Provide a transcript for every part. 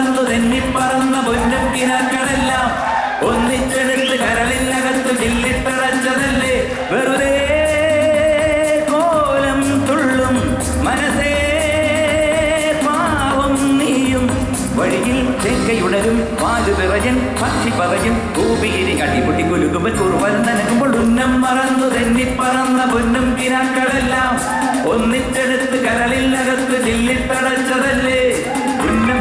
മറന്നു തെന്നിപ്പറന്ന പൊന്നും കിനാക്കളെല്ലാം ഒന്നിച്ചെടുത്ത് കരളിനകത്ത് ചില്ലിട്ടടച്ചതല്ലേ വെറുതെ കോലം തുള്ളും മനസ്സേ പാവം നീയും വഴിയിൽ ചെങ്കയുടരും പാല് പിറയൻ പക്ഷി പറയും ഭൂമിയിരി കടിപൊട്ടി കുലുക്കുമ്പോൾ കുറുവൻ നനക്കുമ്പോൾ ഉന്നം മറന്നു തെന്നിപ്പറന്ന പൊന്നും കിനാക്കളെല്ലാം ഒന്നിച്ചെടുത്ത് കരളിനകത്ത് ചില്ലിട്ടടച്ചതല്ലേ ഉന്നം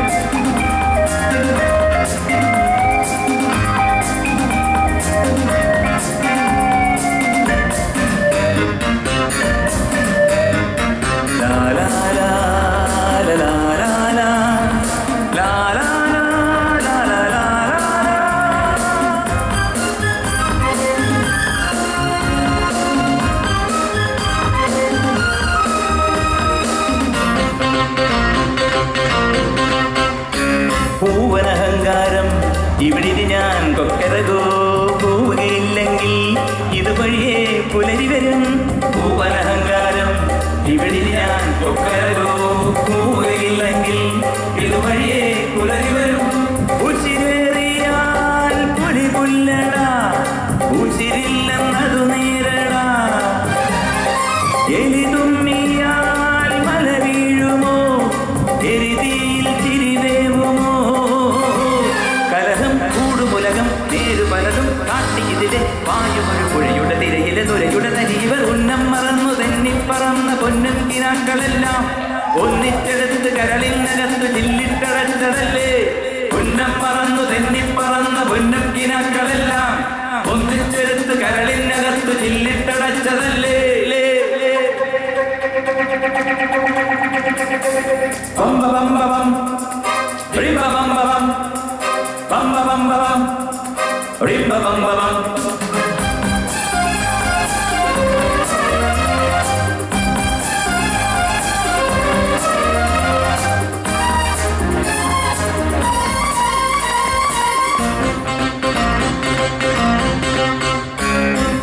പൂവനഹങ്കാരം ഇവിടെ ഞാൻ കൊക്കരകോ പോവുകയില്ലെങ്കിൽ ഇതുവഴിയേ പുലരി വരും പൂവനഹങ്കാരം ഇവിടെ ഞാൻ കൊക്കരകോ പോവുകയില്ലെങ്കിൽ ഇതുവഴിയേ പുലരി വരും ഉശിരേറിയാൽ പുലി പുല്ലടാ ഉശിരില്ലെന്നതു നേരടാ എലി തുമ്മിയാൽ മല വീഴുമോ എരിതിയിൽ ചിരിവേവുമോ കലഹം കൂടുമുലകം നേരു പലതും കാട്ടിയതിലെ വായുമൊരു പുഴയുടെ തിരയിലെ തുരയുടെ തരീവർ ഉന്നം മറന്നു തെന്നിപ്പറന്ന പൊന്നും കിനാക്കളെല്ലാം ഒന്നിച്ചെടുത്ത് കരളിനകത്ത് ചില്ലിട്ടടച്ചതല്ലേ ഉന്നം മറന്നു തെന്നിപ്പറന്ന പൊന്നും കിനാക്കളെല്ലാം ഒന്നിച്ചെടുത്ത് കരളിനകത്ത് ചില്ലിട്ടടച്ചതല്ലേ ബംബ ബംബ ബം റിബ ബംബ ബം ബംബ ബംബ ബം റിബ ബംബ ബം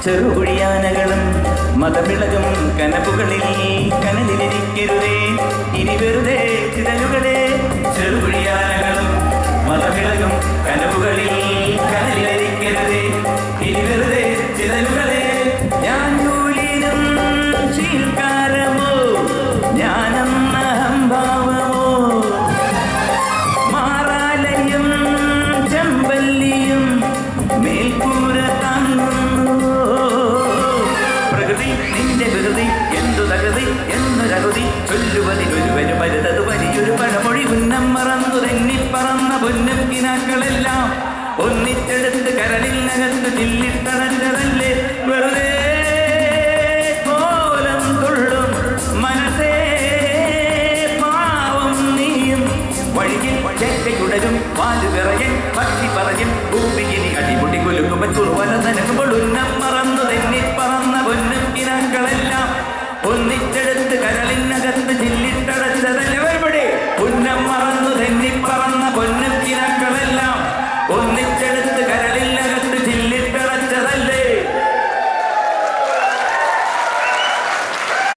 ചെറുകുഴിയാനകളും മതവിളകും കനപ്പുകളിൽ കനലിലിരിക്കരുതേ ഇനി വെറുതെ ചിതലുകളെ ചെറുകുഴിയാനകളും മതവിളകും കനപ്പുകളിൽ കനലിലിരിക്കരുതേ ഇനി വെറുതെ ചിതലുകളെ ഞാൻ ജോലിയിലും ശീൽക്കാരമോ ഞാനെന്ന അഹംഭാവമോ മാറാലയും ചെമ്പല്ലിയും മേൽക്കൂര താങ്ങുന്നു പ്രകൃതി നിന്റെ വികൃതി എന്തു തകൃതി എന്നൊരകൃതി ചൊല്ലുവതിലൊരുവന് വരുതത് വലിയൊരു പഴമൊഴി ഉന്നം മറന്നു തെന്നിപ്പറന്ന പൊന്നും കിനാക്കളെല്ലാം ഒന്നിച്ചെടുത്ത് കരളിനകത്ത് ചില്ലിട്ടടച്ചതല്ലേ വെറുതെ കോലം തുള്ളും മനസ്സേ പാവം നീയും വഴിയിൽ ചെക്കയുടരും പാല് പിറയൻ പക്ഷി പറയും ഭൂമിയിനി അടിപൊട്ടി കുലുക്കുമ്പോൾ കുറുവല നനക്കുമ്പോൾ ഉന്നം മറന്നു തെന്നിപ്പറന്ന പൊന്നും കിനാക്കളെല്ലാം ഒന്നിച്ചെടുത്ത് കരളിനകത്ത്